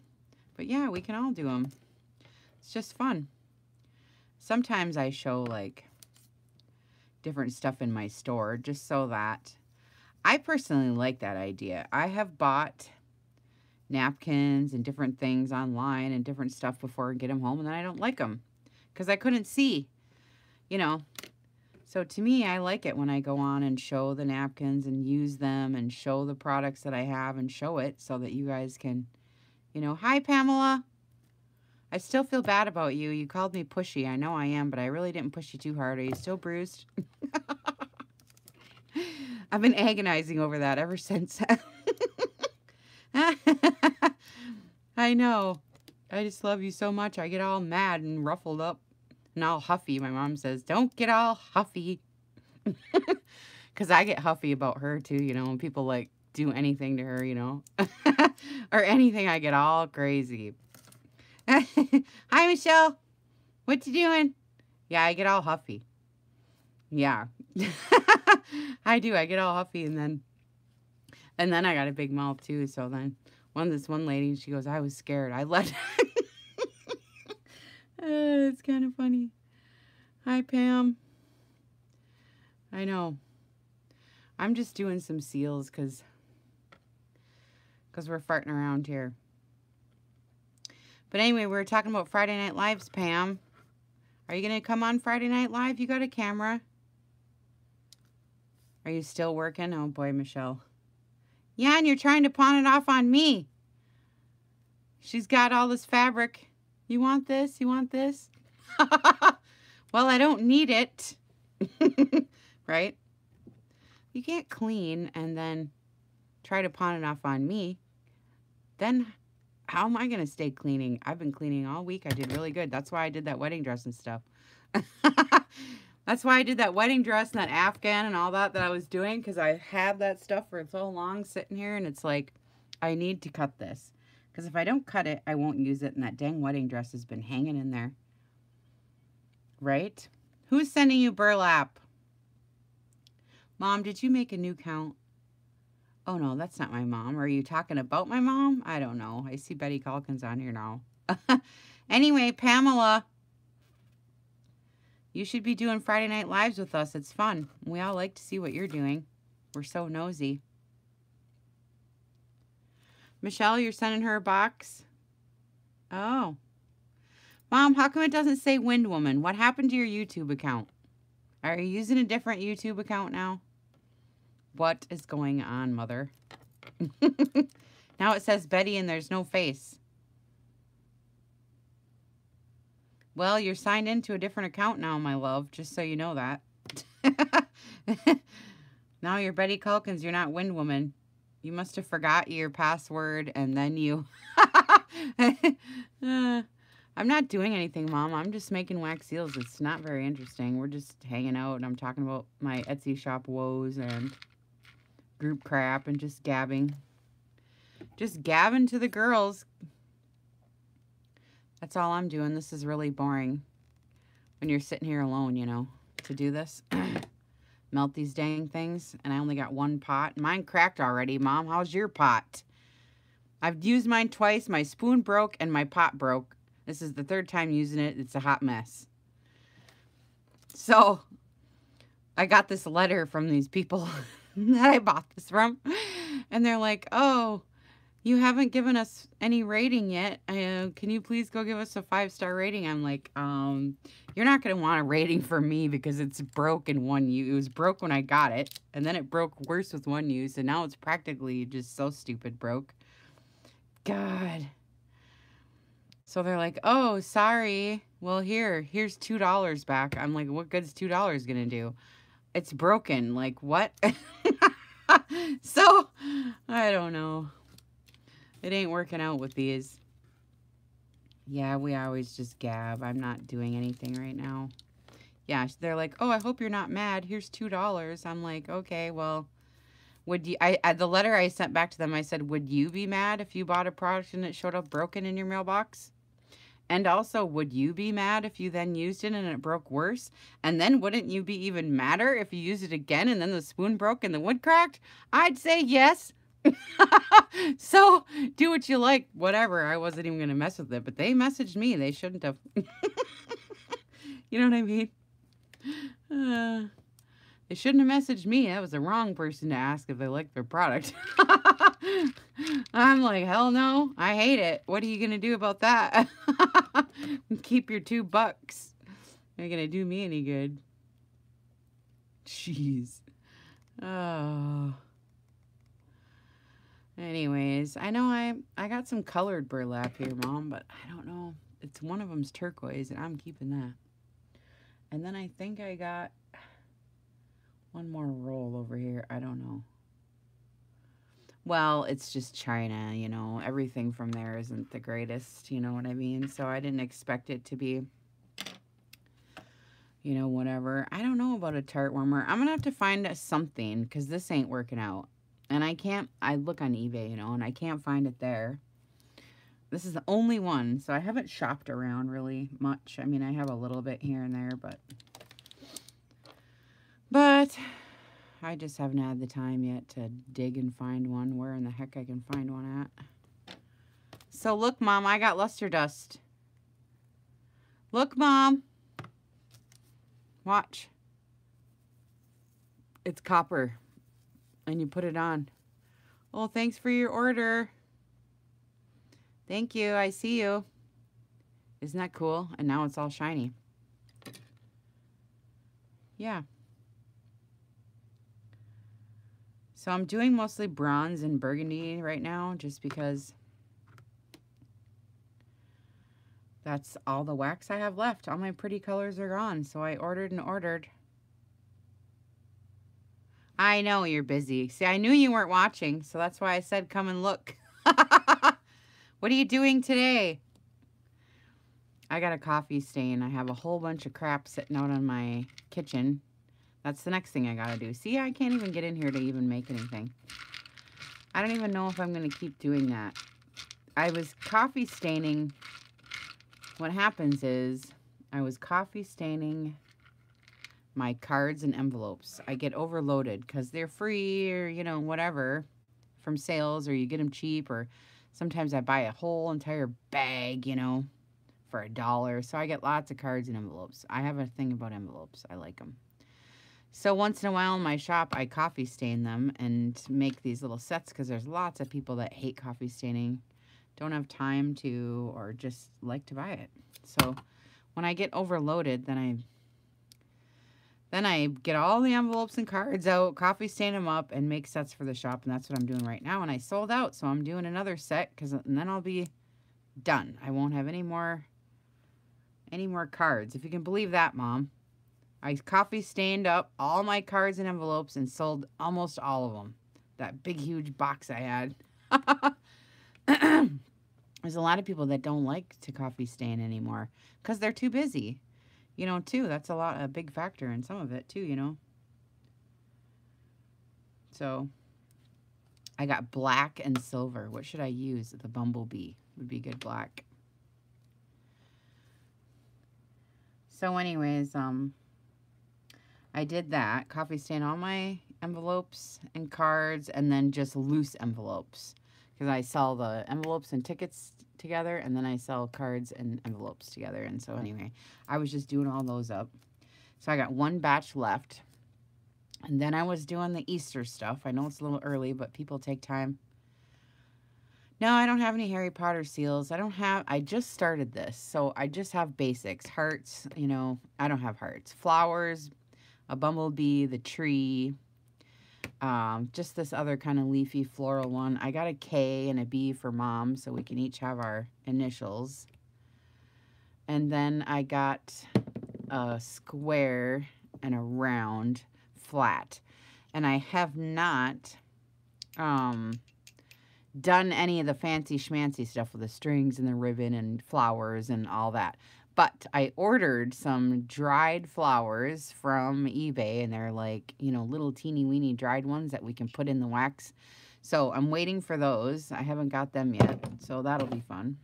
but yeah, we can all do them. It's just fun. Sometimes I show like different stuff in my store just so that I personally like that idea. I have bought napkins and different things online and different stuff before I get them home, and then I don't like them because I couldn't see, you know. So to me, I like it when I go on and show the napkins and use them and show the products that I have and show it so that you guys can, you know, hi, Pamela. I still feel bad about you. You called me pushy. I know I am, but I really didn't push you too hard. Are you still bruised? I've been agonizing over that ever since. I know. I just love you so much. I get all mad and ruffled up. And all huffy. My mom says, don't get all huffy. Because I get huffy about her too, you know, when people like do anything to her, you know. Or anything, I get all crazy. Hi, Michelle. What you doing? Yeah, I get all huffy. Yeah. I do. I get all huffy and then I got a big mouth too. So then this one lady, she goes, I was scared. I let it's kind of funny. Hi, Pam. I know. I'm just doing some seals because we're farting around here. But anyway, we were talking about Friday Night Lives, Pam. Are you going to come on Friday Night Live? You got a camera? Are you still working? Oh, boy, Michelle. Yeah, and you're trying to pawn it off on me. She's got all this fabric. You want this? You want this? Well, I don't need it. Right? You can't clean and then try to pawn it off on me. Then how am I going to stay cleaning? I've been cleaning all week. I did really good. That's why I did that wedding dress and stuff. That's why I did that wedding dress and that Afghan and all that I was doing, because I had that stuff for so long sitting here, and it's like, I need to cut this. Because if I don't cut it, I won't use it, and that dang wedding dress has been hanging in there. Right? Who's sending you burlap? Mom, did you make a new count? Oh, no, that's not my mom. Are you talking about my mom? I don't know. I see Betty Calkins on here now. Anyway, Pamela, you should be doing Friday Night Lives with us. It's fun. We all like to see what you're doing. We're so nosy. Michelle, you're sending her a box? Oh. Mom, how come it doesn't say Wind Woman? What happened to your YouTube account? Are you using a different YouTube account now? What is going on, Mother? Now it says Betty and there's no face. Well, you're signed into a different account now, my love, just so you know that. Now you're Betty Calkins, you're not Wind Woman. You must have forgot your password and then you... I'm not doing anything, Mom. I'm just making wax seals. It's not very interesting. We're just hanging out, and I'm talking about my Etsy shop woes and group crap and just gabbing. Just gabbing to the girls. That's all I'm doing. This is really boring when you're sitting here alone, you know, to do this. Melt these dang things, and I only got one pot. Mine cracked already, Mom. How's your pot? I've used mine twice. My spoon broke, and my pot broke. This is the third time using it. It's a hot mess. So, I got this letter from these people that I bought this from. And they're like, oh, you haven't given us any rating yet. Can you please go give us a 5-star rating? I'm like, you're not going to want a rating for me because it's broke in one use. It was broke when I got it. And then it broke worse with one use. And now it's practically just so stupid broke. God. So they're like, oh, sorry. Well, here's $2 back. I'm like, what good's $2 going to do? It's broken. Like, what? So, I don't know. It ain't working out with these. Yeah, we always just gab. I'm not doing anything right now. Yeah, they're like, oh, I hope you're not mad. Here's $2. I'm like, okay, well, would you, the letter I sent back to them, I said, would you be mad if you bought a product and it showed up broken in your mailbox? And also, would you be mad if you then used it and it broke worse? And then wouldn't you be even madder if you used it again and then the spoon broke and the wood cracked? I'd say yes. So, do what you like. Whatever. I wasn't even going to mess with it. But they messaged me. They shouldn't have. You know what I mean? They shouldn't have messaged me. That was the wrong person to ask if they liked their product. I'm like, hell no. I hate it. What are you going to do about that? Keep your $2. You're going to do me any good. Jeez. Oh. Anyways, I know I got some colored burlap here, Mom, but I don't know. It's one of them's turquoise, and I'm keeping that. And then I think I got one more roll over here. I don't know. Well, it's just China, you know. Everything from there isn't the greatest, you know what I mean? So I didn't expect it to be, you know, whatever. I don't know about a tart warmer. I'm going to have to find something because this ain't working out. And I look on eBay, you know, and I can't find it there. This is the only one, so I haven't shopped around really much. I mean, I have a little bit here and there, but I just haven't had the time yet to dig and find one. Where in the heck I can find one at. So look, Mom, I got luster dust. Look, Mom. Watch. It's copper. And you put it on. Oh, thanks for your order. Thank you. I see you. Isn't that cool? And now it's all shiny. Yeah. So I'm doing mostly bronze and burgundy right now just because that's all the wax I have left. All my pretty colors are gone. So I ordered and ordered. I know you're busy. See, I knew you weren't watching, so that's why I said come and look. What are you doing today? I got a coffee stain. I have a whole bunch of crap sitting out on my kitchen. That's the next thing I gotta do. See, I can't even get in here to even make anything. I don't even know if I'm gonna keep doing that. I was coffee staining. What happens is I was coffee staining my cards and envelopes. I get overloaded because they're free or, you know, whatever from sales, or you get them cheap, or sometimes I buy a whole entire bag, you know, for $1. So I get lots of cards and envelopes. I have a thing about envelopes. I like them. So once in a while in my shop, I coffee stain them and make these little sets because there's lots of people that hate coffee staining, don't have time to, or just like to buy it. So when I get overloaded, then I get all the envelopes and cards out, coffee stain them up, and make sets for the shop. And that's what I'm doing right now. And I sold out, so I'm doing another set, and then I'll be done. I won't have any more cards. If you can believe that, Mom. I coffee stained up all my cards and envelopes and sold almost all of them. That big, huge box I had. There's a lot of people that don't like to coffee stain anymore because they're too busy. You know, too. That's a big factor in some of it, too, you know. So I got black and silver. What should I use? The Bumblebee would be good black. So anyways, I did that. Coffee stain all my envelopes and cards, and then just loose envelopes. Because I sell the envelopes and tickets together, and then I sell cards and envelopes together. And so anyway, I was just doing all those up. So I got one batch left. And then I was doing the Easter stuff. I know it's a little early, but people take time. No, I don't have any Harry Potter seals. I just started this. So I just have basics. Hearts, you know, I don't have hearts. Flowers, a bumblebee, the tree, just this other kind of leafy floral one. I got a K and a B for Mom, so we can each have our initials. And then I got a square and a round flat. And I have not done any of the fancy schmancy stuff with the strings and the ribbon and flowers and all that. But I ordered some dried flowers from eBay, and they're like, you know, little teeny weeny dried ones that we can put in the wax. So I'm waiting for those. I haven't got them yet, so that'll be fun.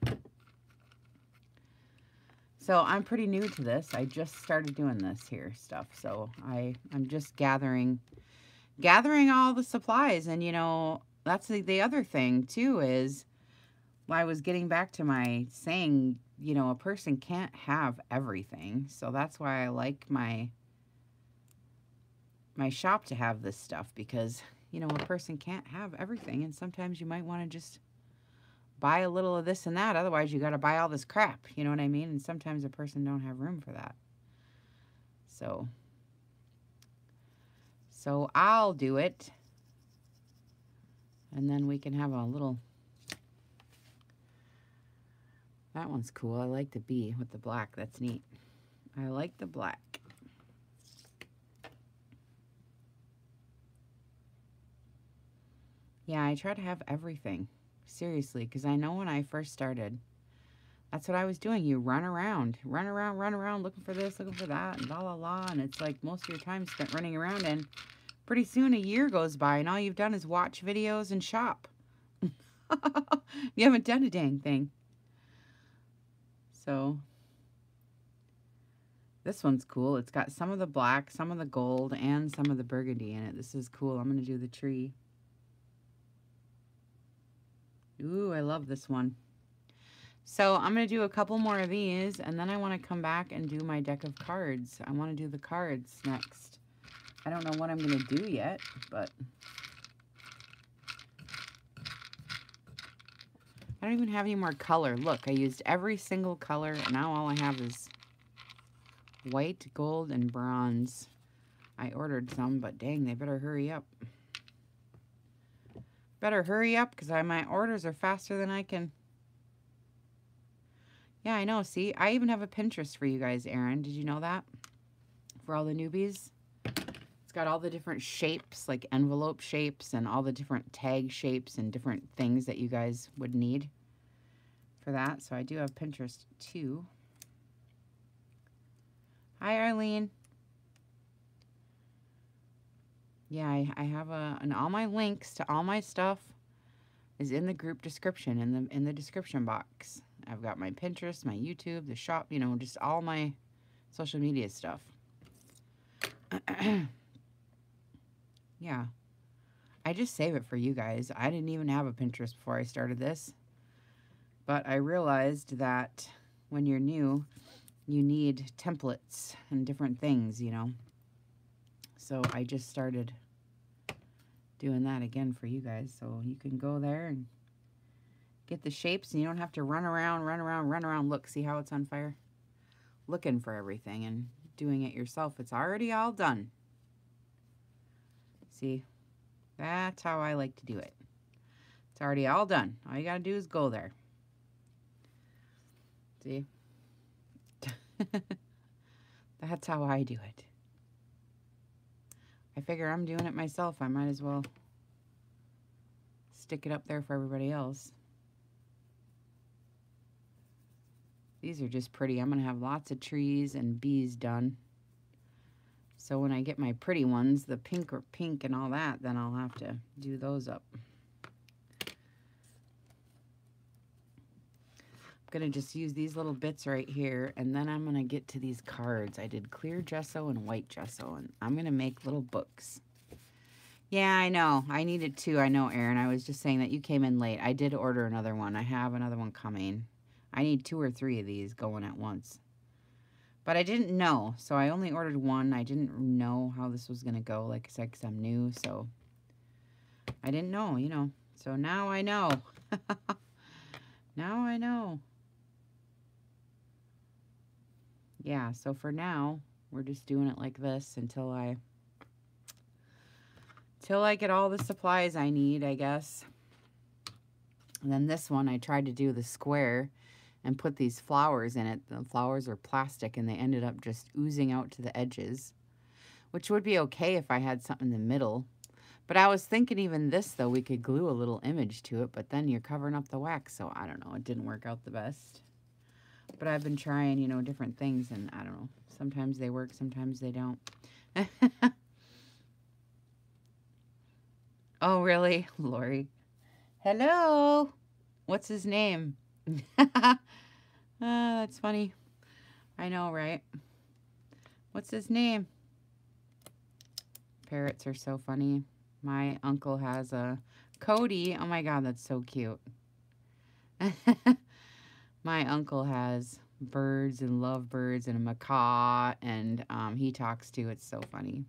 So I'm pretty new to this. I just started doing this here stuff. So I'm just gathering all the supplies. And, you know, that's the other thing, too, is I was getting back to my saying, you know, a person can't have everything. So that's why I like my shop to have this stuff, because, you know, a person can't have everything. And sometimes you might want to just buy a little of this and that. Otherwise, you got to buy all this crap. You know what I mean? And sometimes a person don't have room for that. So I'll do it. And then we can have a little... That one's cool. I like the bee with the black. That's neat. I like the black. Yeah, I try to have everything. Seriously, because I know when I first started, that's what I was doing. You run around, looking for this, looking for that, and la la la. And it's like most of your time spent running around, and pretty soon a year goes by, and all you've done is watch videos and shop. You haven't done a dang thing. So this one's cool. It's got some of the black, some of the gold, and some of the burgundy in it. This is cool. I'm going to do the tree. Ooh, I love this one. So I'm going to do a couple more of these, and then I want to come back and do my deck of cards. I want to do the cards next. I don't know what I'm going to do yet, but I don't even have any more color. Look, I used every single color, and now all I have is white, gold, and bronze. I ordered some, but dang, they better hurry up. Better hurry up, because my orders are faster than I can. Yeah, I know. See, I even have a Pinterest for you guys, Erin. Did you know that? For all the newbies. It's got all the different shapes, like envelope shapes, and all the different tag shapes and different things that you guys would need for that. So I do have Pinterest too. Hi, Arlene. Yeah, I have and all my links to all my stuff is in the group description, in the description box. I've got my Pinterest, my YouTube, the shop, you know, just all my social media stuff. Yeah. I just save it for you guys. I didn't even have a Pinterest before I started this. But I realized that when you're new, you need templates and different things, you know. So I just started doing that again for you guys. So you can go there and get the shapes, and you don't have to run around. Look, see how it's on fire? Looking for everything and doing it yourself. It's already all done. See? That's how I like to do it. It's already all done. All you got to do is go there. See? That's how I do it. I figure I'm doing it myself. I might as well stick it up there for everybody else. These are just pretty. I'm going to have lots of trees and bees done. So when I get my pretty ones, the pink or pink and all that, then I'll have to do those up. I'm going to just use these little bits right here, and then I'm going to get to these cards. I did clear gesso and white gesso, and I'm going to make little books. Yeah, I know. I needed two. I know, Erin. I was just saying that you came in late. I did order another one. I have another one coming. I need 2 or 3 of these going at once. But I didn't know, so I only ordered one. I didn't know how this was going to go, like I said, because I'm new, so I didn't know, you know. So now I know. Now I know. Yeah, so for now, we're just doing it like this until I get all the supplies I need, I guess. And then this one, I tried to do the square and put these flowers in it. The flowers are plastic, and they ended up just oozing out to the edges, which would be okay if I had something in the middle. But I was thinking even this, though, we could glue a little image to it, but then you're covering up the wax, so I don't know. It didn't work out the best. But I've been trying, you know, different things, and I don't know. Sometimes they work, sometimes they don't. Oh, really? Lori. Hello. What's his name? That's funny. I know, right? What's his name? Parrots are so funny. My uncle has a Cody. Oh my God, that's so cute. My uncle has birds and lovebirds and a macaw, and he talks too. It's so funny.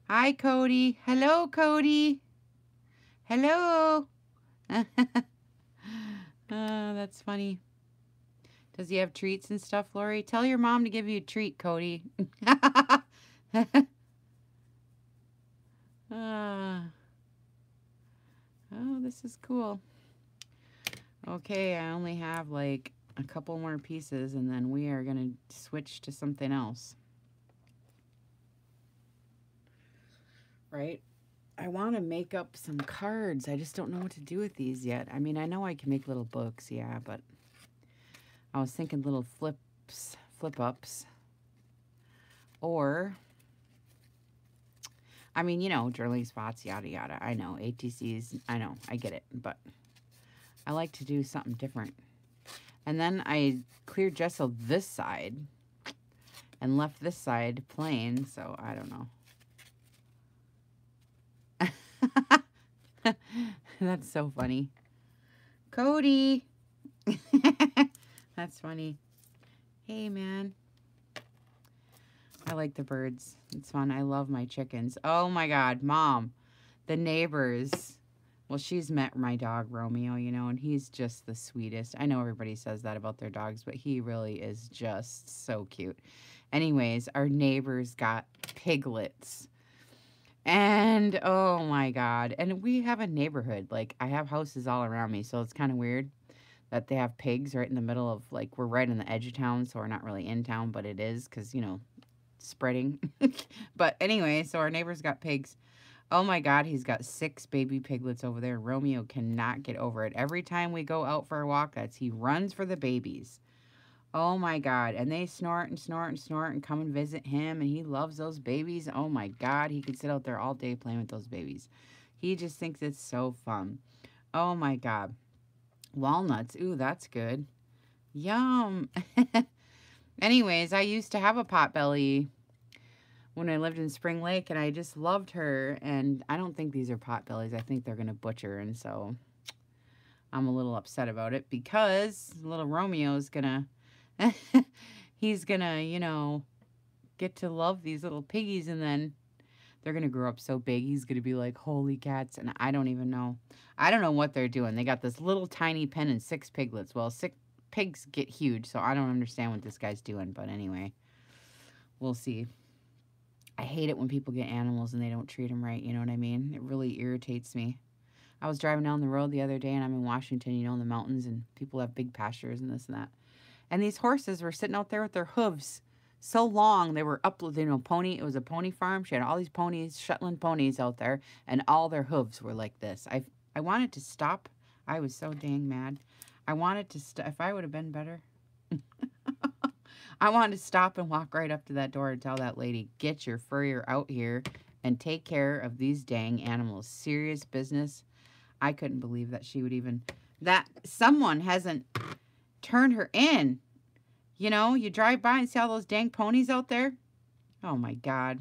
Hi, Cody. Hello, Cody. Hello. That's funny. Does he have treats and stuff, Lori? Tell your mom to give you a treat, Cody. Oh, this is cool. Okay, I only have like a couple more pieces, and then we are going to switch to something else. Right? I want to make up some cards. I just don't know what to do with these yet. I mean, I know I can make little books, yeah, but I was thinking little flip-ups. Or, I mean, you know, journaling spots, yada, yada. I know, ATCs, I know, I get it, but I like to do something different. And then I cleared gesso this side and left this side plain, so I don't know. That's so funny. Cody. That's funny. Hey, man. I like the birds. It's fun. I love my chickens. Oh, my God. Mom, the neighbors. Well, she's met my dog, Romeo, you know, and he's just the sweetest. I know everybody says that about their dogs, but he really is just so cute. Anyways, our neighbors got piglets. And, oh, my God. And we have a neighborhood. Like, I have houses all around me, so it's kind of weird that they have pigs right in the middle of, like, we're right in the edge of town, so we're not really in town, but it is because, you know, spreading. But anyway, so our neighbor's got pigs. Oh my God, he's got 6 baby piglets over there. Romeo cannot get over it. Every time we go out for a walk, he runs for the babies. Oh my God, and they snort and snort and snort and come and visit him, and he loves those babies. Oh my God, he could sit out there all day playing with those babies. He just thinks it's so fun. Oh my God. Walnuts, ooh, that's good. Yum. Anyways, I used to have a potbelly when I lived in Spring Lake, and I just loved her, and I don't think these are potbellies. I think they're going to butcher, and so I'm a little upset about it because little Romeo's going to, he's going to, you know, get to love these little piggies, and then they're going to grow up so big, he's going to be like, holy cats, and I don't even know. I don't know what they're doing. They got this little tiny pen and 6 piglets. Well, 6 pigs get huge, so I don't understand what this guy's doing, but anyway, we'll see. I hate it when people get animals and they don't treat them right, you know what I mean? It really irritates me. I was driving down the road the other day, and I'm in Washington, you know, in the mountains, and people have big pastures and this and that. And these horses were sitting out there with their hooves so long. They were up, you know, pony. It was a pony farm. She had all these ponies, Shetland ponies out there, and all their hooves were like this. I wanted to stop. I was so dang mad. I wanted to stop. If I would have been better, I wanted to stop and walk right up to that door and tell that lady, get your furrier out here and take care of these dang animals. Serious business. I couldn't believe that she would even, that someone hasn't turned her in. You know, you drive by and see all those dang ponies out there. Oh my God.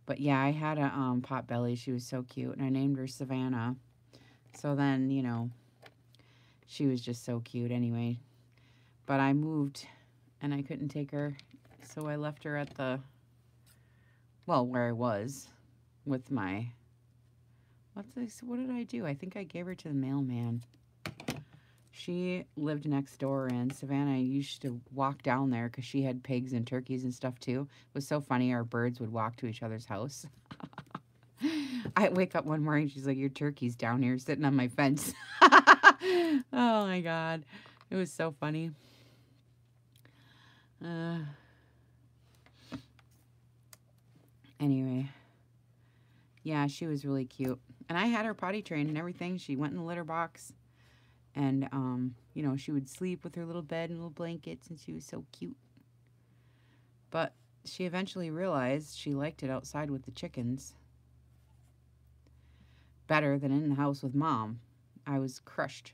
But yeah, I had a Potbelly. She was so cute, and I named her Savannah. So then, you know, she was just so cute anyway. But I moved, and I couldn't take her, so I left her at the, well, where I was with my, what did I do? I think I gave her to the mailman. She lived next door, and Savannah used to walk down there because she had pigs and turkeys and stuff too. It was so funny. Our birds would walk to each other's house. I wake up one morning, she's like, your turkey's down here sitting on my fence. Oh my God. It was so funny. Anyway. Yeah, she was really cute. And I had her potty trained and everything. She went in the litter box. And, you know, she would sleep with her little bed and little blankets, and she was so cute. But she eventually realized she liked it outside with the chickens better than in the house with Mom. I was crushed.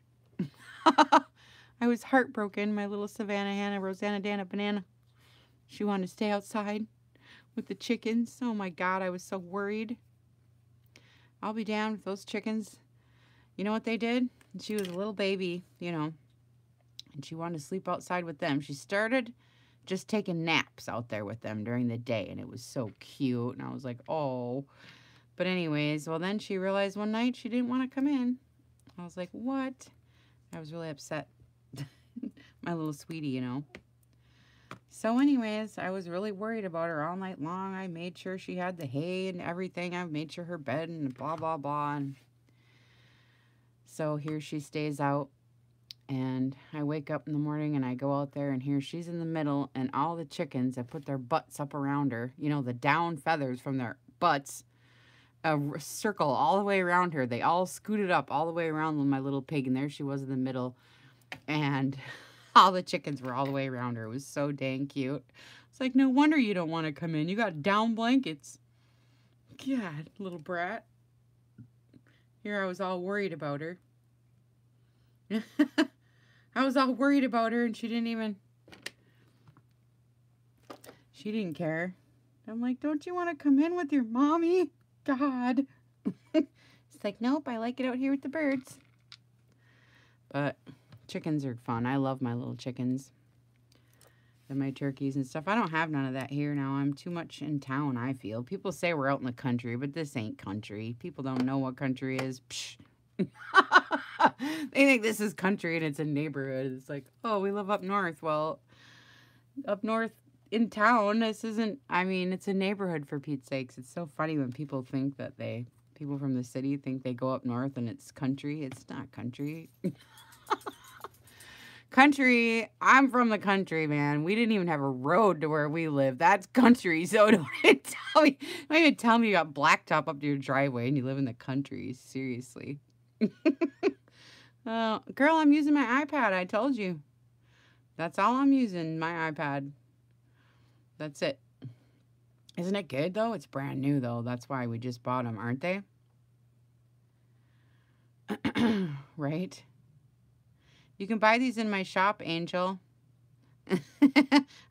I was heartbroken. My little Savannah, Hannah, Rosanna, Dana, Banana. She wanted to stay outside with the chickens. Oh my God, I was so worried. I'll be down with those chickens. You know what they did? She was a little baby, you know, and she wanted to sleep outside with them. She started just taking naps out there with them during the day, and it was so cute. And I was like, oh. But anyways, well, then she realized one night she didn't want to come in. I was like, what? I was really upset. My little sweetie, you know. So anyways, I was really worried about her all night long. I made sure she had the hay and everything. I made sure her bed and blah, blah, blah. And so here she stays out. And I wake up in the morning and I go out there, and here she's in the middle, and all the chickens have put their butts up around her. You know, the down feathers from their butts, a circle all the way around her. They all scooted up all the way around my little pig, and there she was in the middle. And all the chickens were all the way around her. It was so dang cute. It's like, no wonder you don't want to come in. You got down blankets. God, little brat. Here I was all worried about her. I was all worried about her, and she didn't care. I'm like, don't you want to come in with your mommy? God. It's like, nope, I like it out here with the birds. But chickens are fun. I love my little chickens and my turkeys and stuff. I don't have none of that here now. I'm too much in town, I feel. People say we're out in the country, but this ain't country. People don't know what country is. Psh. They think this is country and it's a neighborhood. It's like, oh, we live up north. Well, up north in town, this isn't, I mean, it's a neighborhood for Pete's sakes. It's so funny when people think that people from the city think they go up north and it's country. It's not country. Country, I'm from the country, man. We didn't even have a road to where we live. That's country. So don't even tell me you got blacktop up to your driveway and you live in the country. Seriously. Girl, I'm using my iPad. I told you. That's all I'm using, my iPad. That's it. Isn't it good, though? It's brand new, though. That's why we just bought them, aren't they? Right? You can buy these in my shop, Angel.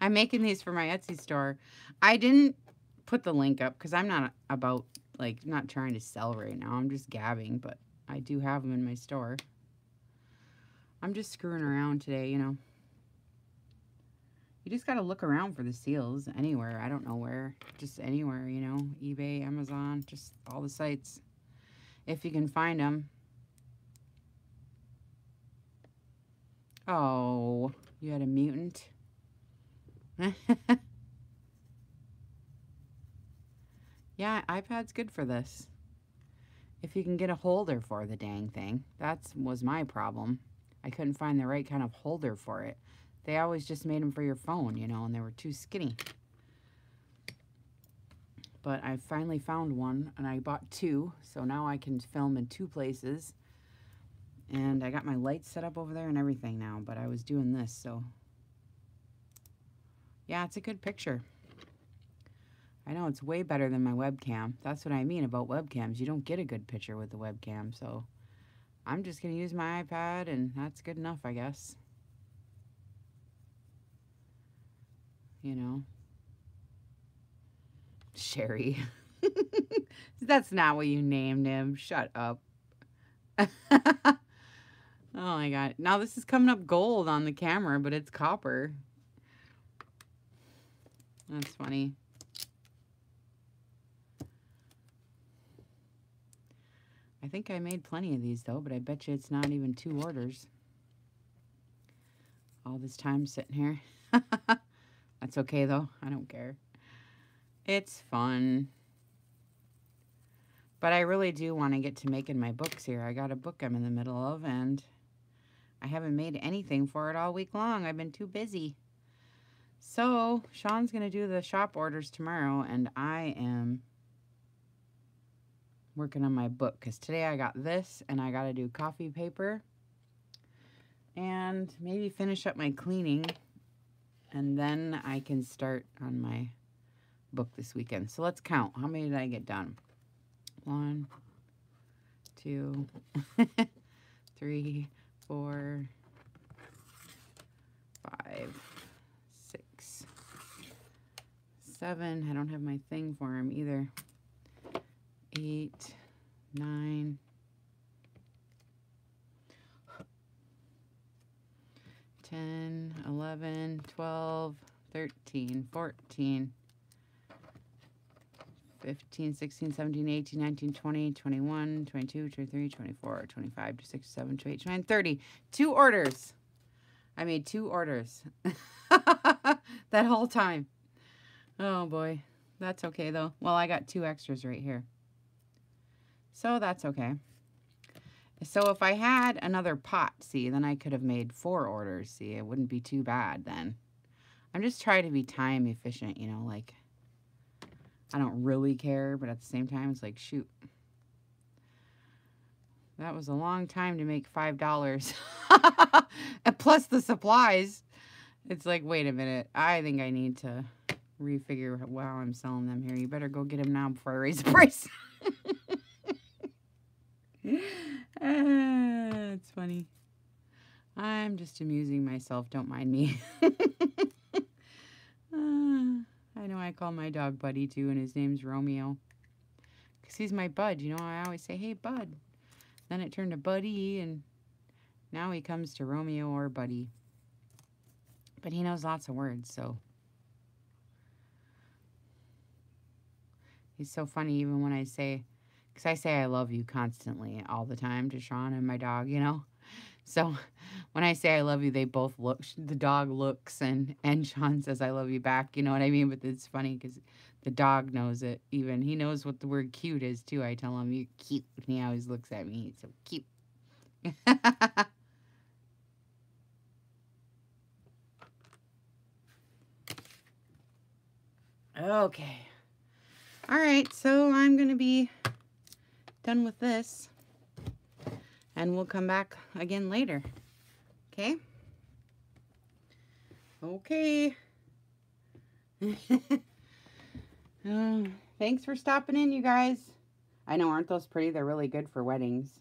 I'm making these for my Etsy store. I didn't put the link up because I'm not about, like, not trying to sell right now. I'm just gabbing, but I do have them in my store. I'm just screwing around today, you know. You just got to look around for the seals anywhere. I don't know where. Just anywhere, you know. eBay, Amazon, just all the sites. If you can find them. Oh, you had a mutant? Yeah, iPad's good for this. If you can get a holder for the dang thing. That was my problem. I couldn't find the right kind of holder for it. They always just made them for your phone, you know, and they were too skinny. But I finally found one, and I bought two, so now I can film in two places. And I got my lights set up over there and everything now, but I was doing this, so Yeah, it's a good picture. I know it's way better than my webcam. That's what I mean about webcams. You don't get a good picture with the webcam, so I'm just going to use my iPad, and that's good enough, I guess. You know. Sherry. That's not what you named him. Shut up. Oh my god. Now this is coming up gold on the camera, but it's copper. That's funny. I think I made plenty of these though, but I bet you it's not even 2 orders. All this time sitting here. That's okay though. I don't care. It's fun. But I really do want to get to making my books here. I got a book I'm in the middle of, and I haven't made anything for it all week long. I've been too busy. So, Sean's going to do the shop orders tomorrow, and I am working on my book. Because today I got this, and I got to do coffee paper. And maybe finish up my cleaning. And then I can start on my book this weekend. So let's count. How many did I get done? 1, 2, 3, 4, 5, 6, 7. I don't have my thing for him either. 8, 9, 10, 11, 12, 13, 14, 15, 16, 17, 18, 19, 20, 21, 22, 23, 24, 25, 26, 27, 28, 29, 30. 2 orders. I made 2 orders. That whole time. Oh boy. That's okay though. Well, I got 2 extras right here. So that's okay. So if I had another pot, see, then I could have made 4 orders. See, it wouldn't be too bad then. I'm just trying to be time efficient, you know, like, I don't really care, but at the same time, it's like, shoot. That was a long time to make $5. And plus the supplies. It's like, wait a minute. I think I need to refigure how I'm selling them here. You better go get them now before I raise the price. It's funny. I'm just amusing myself. Don't mind me. I know I call my dog Buddy too, and his name's Romeo. Because he's my bud. You know, I always say, hey, bud. Then it turned to Buddy, and now he comes to Romeo or Buddy. But he knows lots of words, so. He's so funny even when I say, because I say I love you constantly all the time to Sean and my dog, you know. So when I say I love you, they both look. The dog looks, and Sean says I love you back. You know what I mean? But it's funny because the dog knows it. Even he knows what the word cute is too. I tell him you're cute, and he always looks at me. He's so cute. Okay. All right. So I'm gonna be done with this. And we'll come back again later. Okay? Okay. Thanks for stopping in, you guys. I know, aren't those pretty? They're really good for weddings.